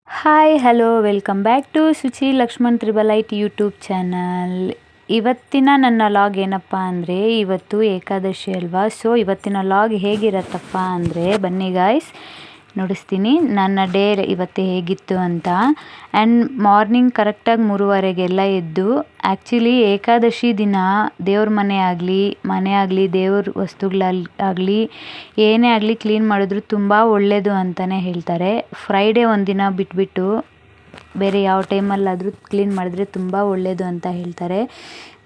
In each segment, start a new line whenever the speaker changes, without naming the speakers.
Hi hello welcome back to Suchi Lakshman triple eight YouTube channel. ಇವತ್ತಿನ ನನ್ನ log ಏನಪ್ಪ ಅಂದರೆ, ಇವತ್ತು ಏಕಾದಶಿ ಅಲ್ವಾ. ಸೊ ಇವತ್ತಿನ ಲಾಗ್ ಹೇಗಿರತ್ತಪ್ಪ ಅಂದರೆ, ಬನ್ನಿ ಗಾಯ್ಸ್ ನೋಡಿಸ್ತೀನಿ ನನ್ನ ಡೇ ಇವತ್ತು ಹೇಗಿತ್ತು ಅಂತ. ಆ್ಯಂಡ್ ಮಾರ್ನಿಂಗ್ ಕರೆಕ್ಟಾಗಿ 3:30ಗೆಲ್ಲ ಎದ್ದು, ಆ್ಯಕ್ಚುಲಿ ಏಕಾದಶಿ ದಿನ ದೇವ್ರ ಮನೆ ಆಗಲಿ ದೇವ್ರ ವಸ್ತುಗಳಾಗಲಿ ಏನೇ ಆಗಲಿ ಕ್ಲೀನ್ ಮಾಡಿದ್ರು ತುಂಬ ಒಳ್ಳೆಯದು ಅಂತಲೇ ಹೇಳ್ತಾರೆ. ಫ್ರೈಡೇ ಒಂದಿನ ಬಿಟ್ಬಿಟ್ಟು ಬೇರೆ ಯಾವ ಟೈಮಲ್ಲಾದರೂ ಕ್ಲೀನ್ ಮಾಡಿದ್ರೆ ತುಂಬ ಒಳ್ಳೆಯದು ಅಂತ ಹೇಳ್ತಾರೆ.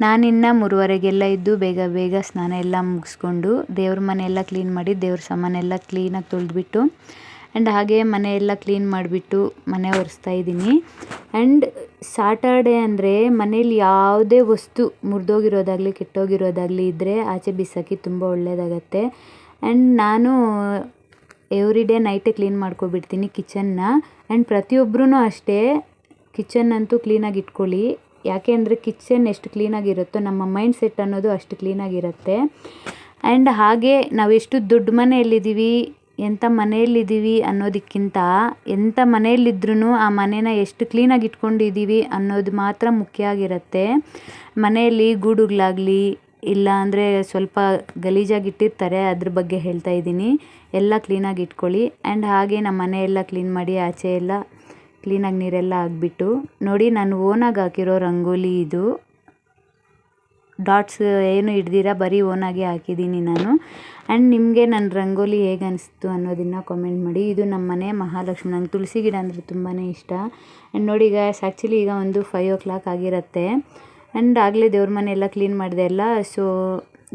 ನಾನಿನ್ನು 3:30ಗೆಲ್ಲ ಇದ್ದು ಬೇಗ ಸ್ನಾನ ಎಲ್ಲ ಮುಗಿಸ್ಕೊಂಡು ದೇವ್ರ ಮನೆಯೆಲ್ಲ ಕ್ಲೀನ್ ಮಾಡಿ ದೇವ್ರ ಸಾಮಾನೆಲ್ಲ ಕ್ಲೀನಾಗಿ ತೊಳೆದ್ಬಿಟ್ಟು ಆ್ಯಂಡ್ ಹಾಗೆ ಮನೆಯೆಲ್ಲ ಕ್ಲೀನ್ ಮಾಡಿಬಿಟ್ಟು ಮನೆ ಒರೆಸ್ತಾ ಇದ್ದೀನಿ. ಆ್ಯಂಡ್ ಸಾಟರ್ಡೆ ಅಂದರೆ ಮನೇಲಿ ಯಾವುದೇ ವಸ್ತು ಮುರಿದೋಗಿರೋದಾಗಲಿ ಕೆಟ್ಟೋಗಿರೋದಾಗಲಿ ಇದ್ದರೆ ಆಚೆ ಬಿಸಾಕಿ ತುಂಬ ಒಳ್ಳೆಯದಾಗತ್ತೆ. ಆ್ಯಂಡ್ ನಾನು ಎವ್ರಿ ಡೇ ನೈಟೇ ಕ್ಲೀನ್ ಮಾಡ್ಕೊಬಿಡ್ತೀನಿ ಕಿಚನ್ನ. ಆ್ಯಂಡ್ ಪ್ರತಿಯೊಬ್ಬರೂ ಅಷ್ಟೇ ಕಿಚನ್ ಅಂತೂ ಕ್ಲೀನಾಗಿ ಇಟ್ಕೊಳ್ಳಿ. ಯಾಕೆ ಅಂದರೆ ಕಿಚನ್ ಎಷ್ಟು ಕ್ಲೀನಾಗಿರುತ್ತೋ ನಮ್ಮ ಮೈಂಡ್ ಸೆಟ್ ಅನ್ನೋದು ಅಷ್ಟು ಕ್ಲೀನಾಗಿರುತ್ತೆ. ಆ್ಯಂಡ್ ಹಾಗೆ ನಾವೆಷ್ಟು ದೊಡ್ಡ ಮನೆಯಲ್ಲಿದ್ದೀವಿ, ಎಂಥ ಮನೆಯಲ್ಲಿದ್ದೀವಿ ಅನ್ನೋದಕ್ಕಿಂತ ಎಂಥ ಮನೆಯಲ್ಲಿದ್ರೂ ಆ ಮನೇನ ಎಷ್ಟು ಕ್ಲೀನಾಗಿ ಇಟ್ಕೊಂಡಿದ್ದೀವಿ ಅನ್ನೋದು ಮಾತ್ರ ಮುಖ್ಯ ಆಗಿರುತ್ತೆ. ಮನೆಯಲ್ಲಿ ಗೂಡುಗಳಾಗಲಿ ಇಲ್ಲ ಅಂದರೆ ಸ್ವಲ್ಪ ಗಲೀಜಾಗಿ ಇಟ್ಟಿರ್ತಾರೆ, ಅದ್ರ ಬಗ್ಗೆ ಹೇಳ್ತಾ ಇದ್ದೀನಿ. ಎಲ್ಲ ಕ್ಲೀನಾಗಿ ಇಟ್ಕೊಳ್ಳಿ. ಆ್ಯಂಡ್ ಹಾಗೆ ನಮ್ಮ ಮನೆಯೆಲ್ಲ ಕ್ಲೀನ್ ಮಾಡಿ ಆಚೆ ಎಲ್ಲ ಕ್ಲೀನಾಗಿ ನೀರೆಲ್ಲ ಹಾಕ್ಬಿಟ್ಟು ನೋಡಿ, ನಾನು ಓನಾಗಿ ಹಾಕಿರೋ ರಂಗೋಲಿ ಇದು. ಡಾಟ್ಸ್ ಏನು ಹಿಡ್ದಿರ ಬರೀ ಓನಾಗೆ ಹಾಕಿದ್ದೀನಿ ನಾನು. ಆ್ಯಂಡ್ ನಿಮಗೆ ನನ್ನ ರಂಗೋಲಿ ಹೇಗೆ ಅನಿಸ್ತು ಅನ್ನೋದನ್ನು ಕಾಮೆಂಟ್ ಮಾಡಿ. ಇದು ನಮ್ಮ ಮನೆ ಮಹಾಲಕ್ಷ್ಮಿ. ನಂಗೆ ತುಳಸಿ ಗಿಡ ಅಂದರೆ ತುಂಬಾ ಇಷ್ಟ. ಆ್ಯಂಡ್ ನೋಡಿ ಗಾಯ್ಸ್, ಆ್ಯಕ್ಚುಲಿ ಈಗ ಒಂದು 5 o'clock ಆಗಿರುತ್ತೆ. ಆ್ಯಂಡ್ ಆಗಲೇ ದೇವ್ರ ಮನೆ ಎಲ್ಲ ಕ್ಲೀನ್ ಮಾಡಿದೆ ಅಲ್ಲ, ಸೊ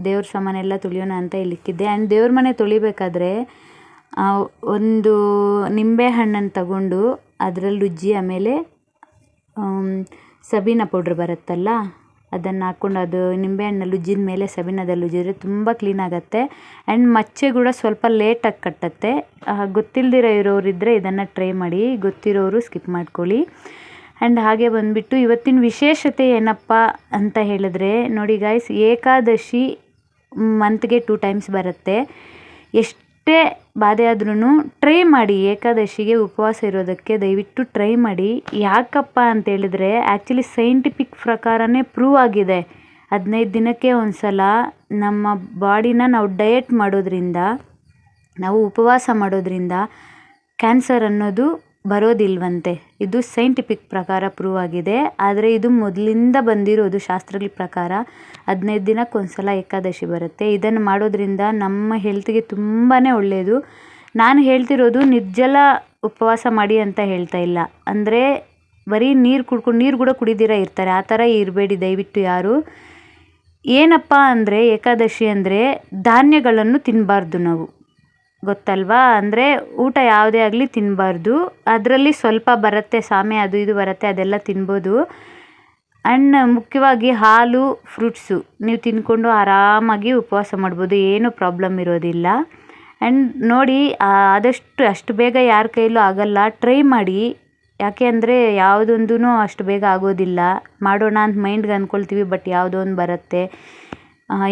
ದೇವ್ರ ಸಾಮಾನೆಲ್ಲ ತೊಳೆಯೋಣ ಅಂತ ಇಲ್ಲಿಕ್ಕಿದ್ದೆ. ಆ್ಯಂಡ್ ದೇವ್ರ ಮನೆ ತೊಳಿಬೇಕಾದ್ರೆ ಒಂದು ನಿಂಬೆ ಹಣ್ಣನ್ನು ತಗೊಂಡು ಅದರಲ್ಲಿ ಉಜ್ಜಿ ಆಮೇಲೆ ಸಬೀನ ಪೌಡ್ರ್ ಬರುತ್ತಲ್ಲ ಅದನ್ನು ಹಾಕ್ಕೊಂಡು ಅದು ನಿಂಬೆಹಣ್ಣಲ್ಲಿ ಉಜ್ಜಿದ ಮೇಲೆ ಸಬೀನದಲ್ಲಿ ಉಜ್ಜಿದ್ರೆ ತುಂಬ ಕ್ಲೀನ್ ಆಗುತ್ತೆ. ಆ್ಯಂಡ್ ಮಚ್ಚೆ ಕೂಡ ಸ್ವಲ್ಪ ಲೇಟಾಗಿ ಕಟ್ಟುತ್ತೆ. ಗೊತ್ತಿಲ್ಲದಿರೋ ಇರೋರಿದ್ದರೆ ಇದನ್ನು ಟ್ರೈ ಮಾಡಿ, ಗೊತ್ತಿರೋರು ಸ್ಕಿಪ್ ಮಾಡ್ಕೊಳ್ಳಿ. ಆ್ಯಂಡ್ ಹಾಗೆ ಬಂದುಬಿಟ್ಟು ಇವತ್ತಿನ ವಿಶೇಷತೆ ಏನಪ್ಪ ಅಂತ ಹೇಳಿದ್ರೆ ನೋಡಿ ಗಾಯ್ಸ್, ಏಕಾದಶಿ ಮಂತ್ಗೆ 2 times ಬರುತ್ತೆ. ಎಷ್ಟೇ ಬಾಧೆ ಆದ್ರೂ ಟ್ರೈ ಮಾಡಿ, ಏಕಾದಶಿಗೆ ಉಪವಾಸ ಇರೋದಕ್ಕೆ ದಯವಿಟ್ಟು ಟ್ರೈ ಮಾಡಿ. ಯಾಕಪ್ಪ ಅಂತೇಳಿದ್ರೆ ಆ್ಯಕ್ಚುಲಿ ಸೈಂಟಿಫಿಕ್ ಪ್ರಕಾರನೇ ಪ್ರೂವ್ ಆಗಿದೆ, 15 ದಿನಕ್ಕೆ ಒಂದು ಸಲ ನಮ್ಮ ಬಾಡಿನ ನಾವು ಡಯಟ್ ಮಾಡೋದ್ರಿಂದ, ನಾವು ಉಪವಾಸ ಮಾಡೋದ್ರಿಂದ ಕ್ಯಾನ್ಸರ್ ಅನ್ನೋದು ಬರೋದಿಲ್ವಂತೆ. ಇದು ಸೈಂಟಿಫಿಕ್ ಪ್ರಕಾರ ಪ್ರೂವ್ ಆಗಿದೆ. ಆದರೆ ಇದು ಮೊದಲಿಂದ ಬಂದಿರೋದು ಶಾಸ್ತ್ರಗಳ ಪ್ರಕಾರ 15 ದಿನಕ್ಕೆ ಸಲ ಏಕಾದಶಿ ಬರುತ್ತೆ. ಇದನ್ನು ಮಾಡೋದ್ರಿಂದ ನಮ್ಮ ಹೆಲ್ತ್ಗೆ ತುಂಬಾ ಒಳ್ಳೆಯದು. ನಾನು ಹೇಳ್ತಿರೋದು ನಿರ್ಜಲ ಉಪವಾಸ ಮಾಡಿ ಅಂತ ಹೇಳ್ತಾ ಇಲ್ಲ. ಅಂದರೆ ಬರೀ ನೀರು ಕೂಡ ಕುಡಿದಿರ ಇರ್ತಾರೆ, ಆ ಥರ ಇರಬೇಡಿ ದಯವಿಟ್ಟು ಯಾರು. ಏನಪ್ಪ ಅಂದರೆ ಏಕಾದಶಿ ಅಂದರೆ ಧಾನ್ಯಗಳನ್ನು ತಿನ್ನಬಾರ್ದು ನಾವು, ಗೊತ್ತಲ್ವಾ. ಅಂದರೆ ಊಟ ಯಾವುದೇ ಆಗಲಿ ತಿನ್ನಬಾರ್ದು. ಅದರಲ್ಲಿ ಸ್ವಲ್ಪ ಬರುತ್ತೆ ಸಾಮೆ, ಅದು ಇದು ಬರುತ್ತೆ, ಅದೆಲ್ಲ ತಿನ್ಬೋದು. ಆ್ಯಂಡ್ ಮುಖ್ಯವಾಗಿ ಹಾಲು ಫ್ರೂಟ್ಸು ನೀವು ತಿಂದ್ಕೊಂಡು ಆರಾಮಾಗಿ ಉಪವಾಸ ಮಾಡ್ಬೋದು, ಏನೂ ಪ್ರಾಬ್ಲಮ್ ಇರೋದಿಲ್ಲ. ಆ್ಯಂಡ್ ನೋಡಿ, ಅಷ್ಟು ಬೇಗ ಯಾರ ಕೈಲೂ ಆಗಲ್ಲ, ಟ್ರೈ ಮಾಡಿ. ಯಾಕೆ ಅಂದರೆ ಯಾವುದೊಂದೂ ಅಷ್ಟು ಬೇಗ ಆಗೋದಿಲ್ಲ. ಮಾಡೋಣ ಅಂತ ಮೈಂಡ್ಗೆ ಅಂದ್ಕೊಳ್ತೀವಿ, ಬಟ್ ಯಾವುದೋ ಒಂದು ಬರುತ್ತೆ.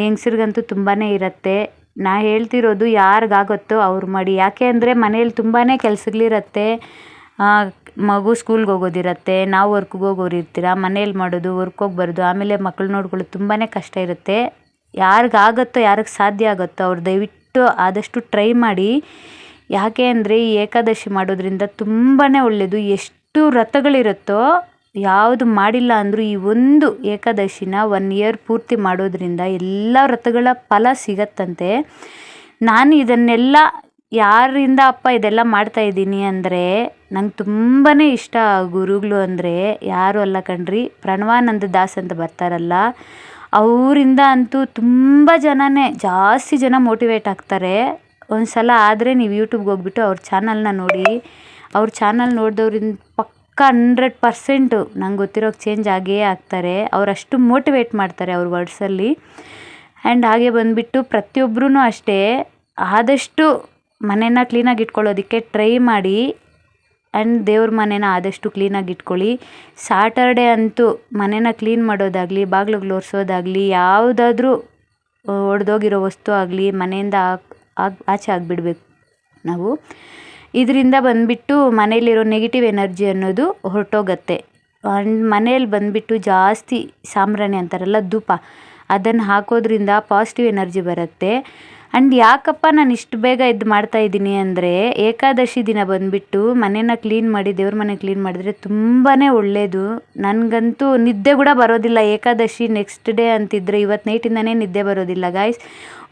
ಹೆಂಗಸ್ರಿಗಂತೂ ತುಂಬಾ ಇರುತ್ತೆ. ನಾ ಹೇಳ್ತಿರೋದು ಯಾರಿಗಾಗುತ್ತೋ ಅವ್ರು ಮಾಡಿ. ಯಾಕೆ ಅಂದರೆ ಮನೇಲಿ ತುಂಬಾ ಕೆಲಸಗಳಿರತ್ತೆ. ಮಗು ಸ್ಕೂಲ್ಗೆ ಹೋಗೋದಿರತ್ತೆ, ನಾವು ವರ್ಕ್ಗೆ ಹೋಗೋರು ಇರ್ತೀರ, ಮನೇಲಿ ಮಾಡೋದು, ವರ್ಕ್ ಹೋಗಿ ಬರೋದು, ಆಮೇಲೆ ಮಕ್ಕಳು ನೋಡ್ಕೊಳ್ಳೋದು ತುಂಬಾ ಕಷ್ಟ ಇರುತ್ತೆ. ಯಾರಿಗಾಗುತ್ತೋ, ಯಾರಿಗೆ ಸಾಧ್ಯ ಆಗುತ್ತೋ ಅವ್ರು ದಯವಿಟ್ಟು ಆದಷ್ಟು ಟ್ರೈ ಮಾಡಿ. ಯಾಕೆ ಅಂದರೆ ಈ ಏಕಾದಶಿ ಮಾಡೋದ್ರಿಂದ ತುಂಬಾ ಒಳ್ಳೆಯದು. ಎಷ್ಟು ವ್ರತಗಳಿರುತ್ತೋ ಯಾವುದು ಮಾಡಿಲ್ಲ ಅಂದರೂ ಈ ಒಂದು ಏಕಾದಶಿನ 1 year ಪೂರ್ತಿ ಮಾಡೋದ್ರಿಂದ ಎಲ್ಲ ವ್ರತಗಳ ಫಲ ಸಿಗತ್ತಂತೆ. ನಾನು ಇದನ್ನೆಲ್ಲ ಯಾರಿಂದ ಅಪ್ಪ ಇದೆಲ್ಲ ಮಾಡ್ತಾಯಿದ್ದೀನಿ ಅಂದರೆ, ನಂಗೆ ತುಂಬಾ ಇಷ್ಟ ಗುರುಗಳು ಅಂದರೆ ಯಾರು ಅಲ್ಲ ಕಣ್ರಿ, ಪ್ರಣವಾನಂದ ದಾಸ್ ಅಂತ ಬರ್ತಾರಲ್ಲ, ಅವರಿಂದ ಅಂತೂ ತುಂಬ ಜಾಸ್ತಿ ಜನ ಮೋಟಿವೇಟ್ ಆಗ್ತಾರೆ. ಒಂದು ಸಲ ಆದರೆ ನೀವು ಯೂಟ್ಯೂಬ್ಗೆ ಹೋಗ್ಬಿಟ್ಟು ಅವ್ರ ಚಾನಲ್ನ ನೋಡಿ. ಅವ್ರ ಚಾನಲ್ ನೋಡಿದವ್ರಿಂದ ಪಕ್ಕ 100% ನಂಗೆ ಗೊತ್ತಿರೋಕ್ಕೆ ಚೇಂಜ್ ಆಗೇ ಆಗ್ತಾರೆ. ಅವರಷ್ಟು ಮೋಟಿವೇಟ್ ಮಾಡ್ತಾರೆ ಅವ್ರ ವರ್ಡ್ಸಲ್ಲಿ. ಆ್ಯಂಡ್ ಹಾಗೆ ಬಂದುಬಿಟ್ಟು ಪ್ರತಿಯೊಬ್ಬರೂ ಅಷ್ಟೇ ಆದಷ್ಟು ಮನೇನ ಕ್ಲೀನಾಗಿ ಇಟ್ಕೊಳ್ಳೋದಕ್ಕೆ ಟ್ರೈ ಮಾಡಿ. ಆ್ಯಂಡ್ ದೇವ್ರ ಮನೇನ ಆದಷ್ಟು ಕ್ಲೀನಾಗಿ ಇಟ್ಕೊಳ್ಳಿ. ಸಾಟರ್ಡೆ ಅಂತೂ ಮನೇನ ಕ್ಲೀನ್ ಮಾಡೋದಾಗಲಿ, ಬಾಗಿಲುಗಳು ಒರೆಸೋದಾಗಲಿ, ಯಾವುದಾದ್ರೂ ಒಡೆದೋಗಿರೋ ವಸ್ತು ಆಗಲಿ ಮನೆಯಿಂದ ಆಚೆ ಆಗಿಬಿಡ್ಬೇಕು ನಾವು. ಇದರಿಂದ ಬಂದುಬಿಟ್ಟು ಮನೇಲಿರೋ ನೆಗೆಟಿವ್ ಎನರ್ಜಿ ಅನ್ನೋದು ಹೊರಟೋಗತ್ತೆ. ಆ್ಯಂಡ್ ಮನೇಲಿ ಬಂದುಬಿಟ್ಟು ಜಾಸ್ತಿ ಸಾಂಬ್ರಾಣಿ ಅಂತಾರಲ್ಲ, ಧೂಪ, ಅದನ್ನು ಹಾಕೋದ್ರಿಂದ ಪಾಸಿಟಿವ್ ಎನರ್ಜಿ ಬರುತ್ತೆ. ಆ್ಯಂಡ್ ಯಾಕಪ್ಪ ನಾನು ಇಷ್ಟು ಬೇಗ ಇದು ಮಾಡ್ತಾಯಿದ್ದೀನಿ ಅಂದರೆ, ಏಕಾದಶಿ ದಿನ ಬಂದುಬಿಟ್ಟು ಮನೇನ ಕ್ಲೀನ್ ಮಾಡಿ, ದೇವ್ರ ಮನೆ ಕ್ಲೀನ್ ಮಾಡಿದ್ರೆ ತುಂಬಾ ಒಳ್ಳೆಯದು. ನನಗಂತೂ ನಿದ್ದೆ ಕೂಡ ಬರೋದಿಲ್ಲ. ಏಕಾದಶಿ ನೆಕ್ಸ್ಟ್ ಡೇ ಅಂತಿದ್ರೆ ಇವತ್ತು ನೈಟಿಂದನೇ ನಿದ್ದೆ ಬರೋದಿಲ್ಲ ಗಾಯ್ಸ್.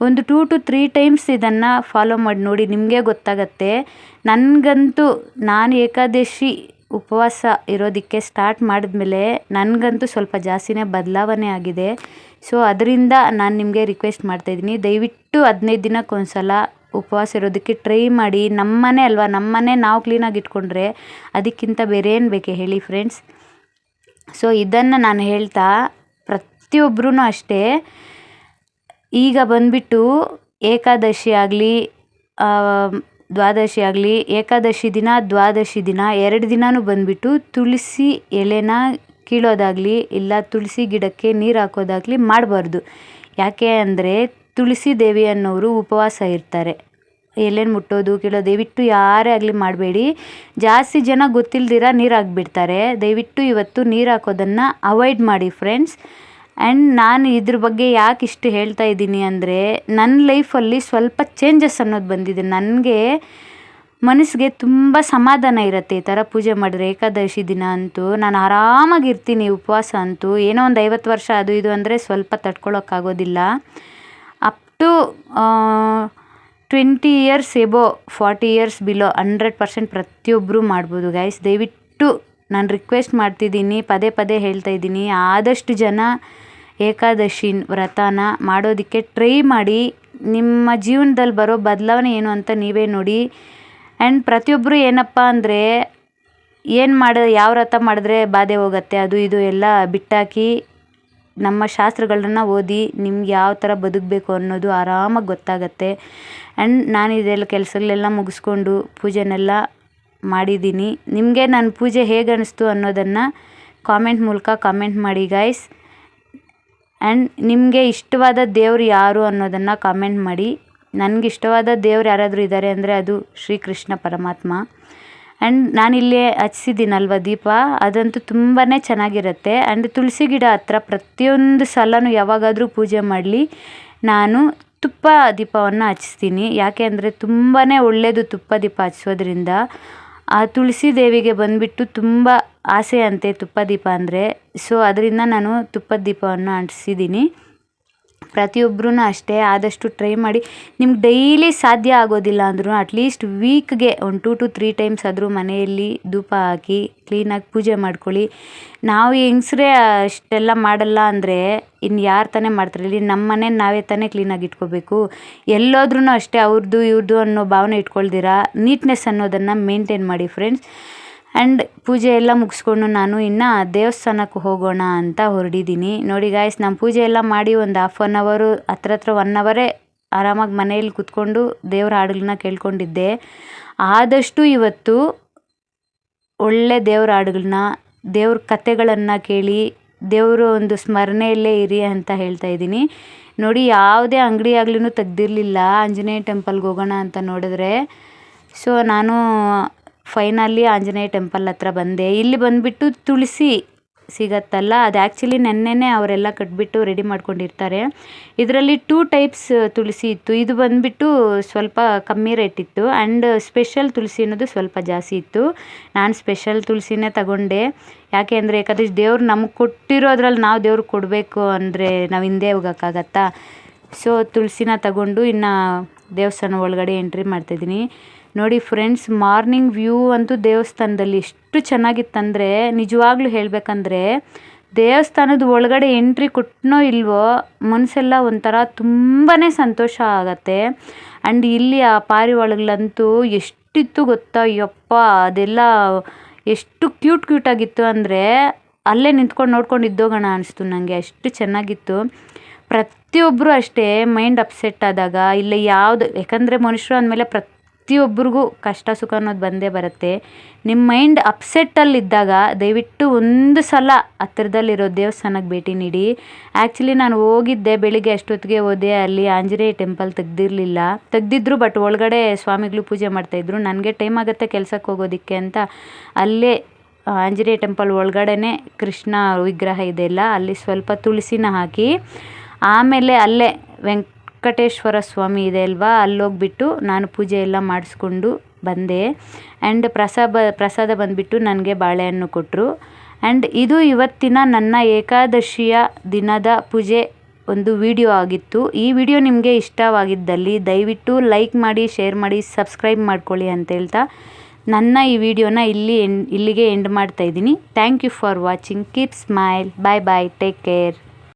ಒಂದು 2 to 3 ಟೈಮ್ಸ್ ಇದನ್ನು ಫಾಲೋ ಮಾಡಿ ನೋಡಿ, ನಿಮಗೆ ಗೊತ್ತಾಗತ್ತೆ. ನನಗಂತೂ ನಾನು ಏಕಾದಶಿ ಉಪವಾಸ ಇರೋದಕ್ಕೆ ಸ್ಟಾರ್ಟ್ ಮಾಡಿದ್ಮೇಲೆ ನನಗಂತೂ ಸ್ವಲ್ಪ ಜಾಸ್ತಿನೇ ಬದಲಾವಣೆ ಆಗಿದೆ. ಸೊ ಅದರಿಂದ ನಾನು ನಿಮಗೆ ರಿಕ್ವೆಸ್ಟ್ ಮಾಡ್ತಾಯಿದ್ದೀನಿ, ದಯವಿಟ್ಟು 15 ದಿನಕ್ಕೊಂದ್ಸಲ ಉಪವಾಸ ಇರೋದಕ್ಕೆ ಟ್ರೈ ಮಾಡಿ. ನಮ್ಮನೆ ಅಲ್ವಾ, ನಮ್ಮನೆ ನಾವು ಕ್ಲೀನಾಗಿ ಇಟ್ಕೊಂಡ್ರೆ ಅದಕ್ಕಿಂತ ಬೇರೆ ಏನು ಬೇಕೆ ಹೇಳಿ ಫ್ರೆಂಡ್ಸ್. ಸೊ ಇದನ್ನು ನಾನು ಹೇಳ್ತಾ, ಪ್ರತಿಯೊಬ್ಬರೂ ಅಷ್ಟೇ ಈಗ ಬಂದುಬಿಟ್ಟು ಏಕಾದಶಿ ಆಗಲಿ ದ್ವಾದಶಿ ಆಗಲಿ, ಏಕಾದಶಿ ದಿನ ದ್ವಾದಶಿ ದಿನ 2 ದಿನವೂ ಬಂದುಬಿಟ್ಟು ತುಳಸಿ ಎಲೆನ ಕೀಳೋದಾಗಲಿ ಇಲ್ಲ ತುಳಸಿ ಗಿಡಕ್ಕೆ ನೀರು ಹಾಕೋದಾಗಲಿ ಮಾಡಬಾರ್ದು. ಯಾಕೆ ಅಂದರೆ ತುಳಸಿ ದೇವಿ ಅನ್ನೋರು ಉಪವಾಸ ಇರ್ತಾರೆ. ಎಲೆನ ಮುಟ್ಟೋದು ಕೀಳೋದು ದಯವಿಟ್ಟು ಯಾರೇ ಆಗಲಿ ಮಾಡಬೇಡಿ. ಜಾಸ್ತಿ ಜನ ಗೊತ್ತಿಲ್ದಿರ ನೀರು ಹಾಕ್ಬಿಡ್ತಾರೆ. ದಯವಿಟ್ಟು ಇವತ್ತು ನೀರು ಹಾಕೋದನ್ನು ಅವಾಯ್ಡ್ ಮಾಡಿ ಫ್ರೆಂಡ್ಸ್. ಆ್ಯಂಡ್ ನಾನು ಇದ್ರ ಬಗ್ಗೆ ಯಾಕೆ ಇಷ್ಟು ಹೇಳ್ತಾ ಇದ್ದೀನಿ ಅಂದರೆ, ನನ್ನ ಲೈಫಲ್ಲಿ ಸ್ವಲ್ಪ ಚೇಂಜಸ್ ಅನ್ನೋದು ಬಂದಿದೆ. ನನಗೆ ಮನಸ್ಸಿಗೆ ತುಂಬ ಸಮಾಧಾನ ಇರುತ್ತೆ ಈ ಥರ ಪೂಜೆ ಮಾಡಿದ್ರೆ. ಏಕಾದಶಿ ದಿನ ಅಂತೂ ನಾನು ಆರಾಮಾಗಿರ್ತೀನಿ. ಉಪವಾಸ ಅಂತೂ ಏನೋ ಒಂದು 50 ವರ್ಷ ಅದು ಇದು ಅಂದರೆ ಸ್ವಲ್ಪ ತಡ್ಕೊಳಕ್ಕಾಗೋದಿಲ್ಲ. Up to 20 years above 40 years below 100% ಪ್ರತಿಯೊಬ್ಬರು ಮಾಡ್ಬೋದು ಗೈಸ್. ದಯವಿಟ್ಟು ನಾನು ರಿಕ್ವೆಸ್ಟ್ ಮಾಡ್ತಿದ್ದೀನಿ, ಪದೇ ಪದೇ ಹೇಳ್ತಾ ಇದ್ದೀನಿ, ಆದಷ್ಟು ಜನ ಏಕಾದಶಿ ವ್ರತನ ಮಾಡೋದಕ್ಕೆ ಟ್ರೈ ಮಾಡಿ. ನಿಮ್ಮ ಜೀವನದಲ್ಲಿ ಬರೋ ಬದಲಾವಣೆ ಏನು ಅಂತ ನೀವೇ ನೋಡಿ. ಆ್ಯಂಡ್ ಪ್ರತಿಯೊಬ್ಬರು ಏನಪ್ಪ ಅಂದರೆ, ಯಾವ ವ್ರತ ಮಾಡಿದ್ರೆ ಬಾಧೆ ಹೋಗುತ್ತೆ ಅದು ಇದು ಎಲ್ಲ ಬಿಟ್ಟಾಕಿ ನಮ್ಮ ಶಾಸ್ತ್ರಗಳನ್ನ ಓದಿ ನಿಮ್ಗೆ ಯಾವ ಥರ ಬದುಕಬೇಕು ಅನ್ನೋದು ಆರಾಮಾಗಿ ಗೊತ್ತಾಗತ್ತೆ. ಆ್ಯಂಡ್ ನಾನು ಇದೆಲ್ಲ ಕೆಲಸಗಳೆಲ್ಲ ಮುಗಿಸ್ಕೊಂಡು ಪೂಜೆನೆಲ್ಲ ಮಾಡಿದ್ದೀನಿ. ನಿಮಗೆ ನನ್ನ ಪೂಜೆ ಹೇಗೆ ಅನ್ನಿಸ್ತು ಅನ್ನೋದನ್ನು ಕಾಮೆಂಟ್ ಮೂಲಕ ಕಾಮೆಂಟ್ ಮಾಡಿ ಗೈಸ್. ಆ್ಯಂಡ್ ನಿಮಗೆ ಇಷ್ಟವಾದ ದೇವ್ರು ಯಾರು ಅನ್ನೋದನ್ನು ಕಾಮೆಂಟ್ ಮಾಡಿ. ನನಗೆ ಇಷ್ಟವಾದ ದೇವ್ರು ಯಾರಾದರೂ ಇದ್ದಾರೆ ಅಂದರೆ ಅದು ಶ್ರೀಕೃಷ್ಣ ಪರಮಾತ್ಮ. ಆ್ಯಂಡ್ ನಾನಿಲ್ಲೇ ಹಚ್ಸಿದ್ದೀನಲ್ವ ದೀಪ, ಅದಂತೂ ತುಂಬಾ ಚೆನ್ನಾಗಿರುತ್ತೆ. ಆ್ಯಂಡ್ ತುಳಸಿ ಗಿಡ ಹತ್ರ ಪ್ರತಿಯೊಂದು ಸಲನೂ ಯಾವಾಗಾದರೂ ಪೂಜೆ ಮಾಡಲಿ ನಾನು ತುಪ್ಪ ದೀಪವನ್ನು ಹಚ್ತೀನಿ. ಯಾಕೆ ಅಂದರೆ ತುಂಬಾ ಒಳ್ಳೆಯದು ತುಪ್ಪ ದೀಪ ಹಚ್ಚೋದ್ರಿಂದ. ಆ ತುಳಸಿ ದೇವಿಗೆ ಬಂದುಬಿಟ್ಟು ತುಂಬ ಆಸೆ ಅಂತೆ ತುಪ್ಪ ದೀಪ ಅಂದರೆ. ಸೊ ಅದರಿಂದ ನಾನು ತುಪ್ಪದ ದೀಪವನ್ನು ಅಂಟಿಸಿದ್ದೀನಿ. ಪ್ರತಿಯೊಬ್ಬರೂ ಅಷ್ಟೇ ಆದಷ್ಟು ಟ್ರೈ ಮಾಡಿ. ನಿಮ್ಗೆ ಡೈಲಿ ಸಾಧ್ಯ ಆಗೋದಿಲ್ಲ ಅಂದ್ರೂ ಅಟ್ಲೀಸ್ಟ್ ವೀಕ್ಗೆ ಒಂದು 2 to 3 ಟೈಮ್ಸ್ ಆದರೂ ಮನೆಯಲ್ಲಿ ಧೂಪ ಹಾಕಿ ಕ್ಲೀನಾಗಿ ಪೂಜೆ ಮಾಡ್ಕೊಳ್ಳಿ. ನಾವು ಹೆಂಗಸ್ರೇ ಅಷ್ಟೆಲ್ಲ ಮಾಡಲ್ಲ ಅಂದರೆ ಇನ್ನು ಯಾರು ತಾನೇ ಮಾಡ್ತಾರೆ? ಇಲ್ಲಿ ನಮ್ಮ ಮನೇನ ನಾವೇ ತಾನೇ ಕ್ಲೀನಾಗಿ ಇಟ್ಕೋಬೇಕು. ಎಲ್ಲೋದ್ರೂ ಅಷ್ಟೇ ಅವ್ರದ್ದು ಇವ್ರದ್ದು ಅನ್ನೋ ಭಾವನೆ ಇಟ್ಕೊಳ್ದಿರ ನೀಟ್ನೆಸ್ ಅನ್ನೋದನ್ನು ಮೇಂಟೈನ್ ಮಾಡಿ ಫ್ರೆಂಡ್ಸ್. ಆ್ಯಂಡ್ ಪೂಜೆ ಎಲ್ಲ ಮುಗಿಸ್ಕೊಂಡು ನಾನು ಇನ್ನು ದೇವಸ್ಥಾನಕ್ಕೆ ಹೋಗೋಣ ಅಂತ ಹೊರಡಿದ್ದೀನಿ. ನೋಡಿ ಗಾಯ್ಸ್, ನಾನು ಪೂಜೆ ಎಲ್ಲ ಮಾಡಿ ಒಂದು 1/2 hour ಹತ್ರ 1 hour ಆರಾಮಾಗಿ ಮನೆಯಲ್ಲಿ ಕೂತ್ಕೊಂಡು ದೇವ್ರ ಹಾಡುಗಳನ್ನ ಕೇಳ್ಕೊಂಡಿದ್ದೆ. ಆದಷ್ಟು ಇವತ್ತು ಒಳ್ಳೆ ದೇವ್ರ ಹಾಡುಗಳನ್ನ, ದೇವ್ರ ಕಥೆಗಳನ್ನು ಕೇಳಿ ದೇವರು ಒಂದು ಸ್ಮರಣೆಯಲ್ಲೇ ಇರಿ ಅಂತ ಹೇಳ್ತಾ ಇದ್ದೀನಿ. ನೋಡಿ, ಯಾವುದೇ ಅಂಗಡಿ ಆಗ್ಲೂ ತೆಗ್ದಿರಲಿಲ್ಲ. ಆಂಜನೇಯ ಟೆಂಪಲ್ಗೆ ಹೋಗೋಣ ಅಂತ ನೋಡಿದ್ರೆ, ಸೊ ನಾನು ಫೈನಲಿ ಆಂಜನೇಯ ಟೆಂಪಲ್ ಹತ್ರ ಬಂದೆ. ಇಲ್ಲಿ ಬಂದುಬಿಟ್ಟು ತುಳಸಿ ಸಿಗತ್ತಲ್ಲ, ಅದು ಆ್ಯಕ್ಚುಲಿ ನೆನ್ನೆನೇ ಅವರೆಲ್ಲ ಕಟ್ಬಿಟ್ಟು ರೆಡಿ ಮಾಡ್ಕೊಂಡಿರ್ತಾರೆ. ಇದರಲ್ಲಿ 2 ಟೈಪ್ಸ್ ತುಳಸಿ ಇತ್ತು. ಇದು ಬಂದುಬಿಟ್ಟು ಸ್ವಲ್ಪ ಕಮ್ಮಿ ರೇಟ್ ಇತ್ತು. ಆ್ಯಂಡ್ ಸ್ಪೆಷಲ್ ತುಳಸಿ ಅನ್ನೋದು ಸ್ವಲ್ಪ ಜಾಸ್ತಿ ಇತ್ತು. ನಾನು ಸ್ಪೆಷಲ್ ತುಳಸಿನೇ ತಗೊಂಡೆ. ಯಾಕೆ ಅಂದರೆ ಏಕಾದಶಿ ದೇವ್ರು ನಮಗೆ ಕೊಟ್ಟಿರೋದ್ರಲ್ಲಿ ನಾವು ದೇವ್ರಿಗೆ ಕೊಡಬೇಕು ಅಂದರೆ ನಾವು ಹಿಂದೆ ಹೋಗೋಕ್ಕಾಗತ್ತಾ? ಸೊ ತುಳಸಿನ ತಗೊಂಡು ಇನ್ನು ದೇವಸ್ಥಾನ ಒಳಗಡೆ ಎಂಟ್ರಿ ಮಾಡ್ತಾಯಿದ್ದೀನಿ. ನೋಡಿ ಫ್ರೆಂಡ್ಸ್, ಮಾರ್ನಿಂಗ್ ವ್ಯೂ ಅಂತೂ ದೇವಸ್ಥಾನದಲ್ಲಿ ಎಷ್ಟು ಚೆನ್ನಾಗಿತ್ತಂದರೆ, ನಿಜವಾಗ್ಲೂ ಹೇಳಬೇಕಂದ್ರೆ ದೇವಸ್ಥಾನದ ಒಳಗಡೆ ಎಂಟ್ರಿ ಕೊಟ್ಟನೋ ಇಲ್ವೋ ಮನಸ್ಸೆಲ್ಲ ಒಂಥರ ತುಂಬಾ ಸಂತೋಷ ಆಗತ್ತೆ. ಆ್ಯಂಡ್ ಇಲ್ಲಿ ಆ ಪಾರಿವಾಳಗಳಂತೂ ಎಷ್ಟಿತ್ತು ಗೊತ್ತಾ, ಯಪ್ಪ ಅದೆಲ್ಲ ಎಷ್ಟು ಕ್ಯೂಟಾಗಿತ್ತು ಅಂದರೆ ಅಲ್ಲೇ ನಿಂತ್ಕೊಂಡು ನೋಡ್ಕೊಂಡು ಇದ್ದೋಗೋಣ ಅನಿಸ್ತು ನನಗೆ, ಅಷ್ಟು ಚೆನ್ನಾಗಿತ್ತು. ಪ್ರತಿಯೊಬ್ಬರು ಅಷ್ಟೇ ಮೈಂಡ್ ಅಪ್ಸೆಟ್ ಆದಾಗ ಇಲ್ಲ ಯಾವುದು, ಯಾಕಂದರೆ ಮನುಷ್ಯರು ಅಂದಮೇಲೆ ಪ್ರತಿಯೊಬ್ಬರಿಗೂ ಕಷ್ಟ ಸುಖ ಅನ್ನೋದು ಬಂದೇ ಬರುತ್ತೆ. ನಿಮ್ಮ ಮೈಂಡ್ ಅಪ್ಸೆಟ್ಟಲ್ಲಿದ್ದಾಗ ದಯವಿಟ್ಟು ಒಂದು ಸಲ ಹತ್ತಿರದಲ್ಲಿರೋ ದೇವಸ್ಥಾನಕ್ಕೆ ಭೇಟಿ ನೀಡಿ. ಆ್ಯಕ್ಚುಲಿ ನಾನು ಹೋಗಿದ್ದೆ, ಬೆಳಿಗ್ಗೆ ಅಷ್ಟೊತ್ತಿಗೆ ಹೋದೆ. ಅಲ್ಲಿ ಆಂಜನೇಯ ಟೆಂಪಲ್ ತೆಗ್ದಿದ್ರು, ಬಟ್ ಒಳಗಡೆ ಸ್ವಾಮಿಗಳು ಪೂಜೆ ಮಾಡ್ತಾಯಿದ್ರು. ನನಗೆ ಟೈಮ್ ಆಗುತ್ತೆ ಕೆಲ್ಸಕ್ಕೆ ಹೋಗೋದಕ್ಕೆ ಅಂತ ಅಲ್ಲೇ ಆಂಜನೇಯ ಟೆಂಪಲ್ ಒಳಗಡೆನೇ ಕೃಷ್ಣ ವಿಗ್ರಹ ಇದೆಯಲ್ಲ, ಅಲ್ಲಿ ಸ್ವಲ್ಪ ತುಳಸಿನ ಹಾಕಿ ಆಮೇಲೆ ಅಲ್ಲೇ ವೆಂಕಟೇಶ್ವರ ಸ್ವಾಮಿ ಇದೆ ಅಲ್ವಾ, ಅಲ್ಲೋಗ್ಬಿಟ್ಟು ನಾನು ಪೂಜೆ ಎಲ್ಲ ಮಾಡಿಸ್ಕೊಂಡು ಬಂದೆ. ಆ್ಯಂಡ್ ಪ್ರಸಾದ ಬಂದುಬಿಟ್ಟು ನನಗೆ ಬಾಳೆಹಣ್ಣು ಕೊಟ್ಟರು. ಆ್ಯಂಡ್ ಇದು ಇವತ್ತಿನ ನನ್ನ ಏಕಾದಶಿಯ ದಿನದ ಪೂಜೆ ಒಂದು ವಿಡಿಯೋ ಆಗಿತ್ತು. ಈ ವಿಡಿಯೋ ನಿಮಗೆ ಇಷ್ಟವಾಗಿದ್ದಲ್ಲಿ ದಯವಿಟ್ಟು ಲೈಕ್ ಮಾಡಿ, ಶೇರ್ ಮಾಡಿ, ಸಬ್ಸ್ಕ್ರೈಬ್ ಮಾಡ್ಕೊಳ್ಳಿ ಅಂತ ಹೇಳ್ತಾ ನನ್ನ ಈ ವಿಡಿಯೋನ ಇಲ್ಲಿಗೆ ಎಂಡ್ ಮಾಡ್ತಾ ಇದ್ದೀನಿ. Thank you for watching. Keep smile. Bye bye. Take care.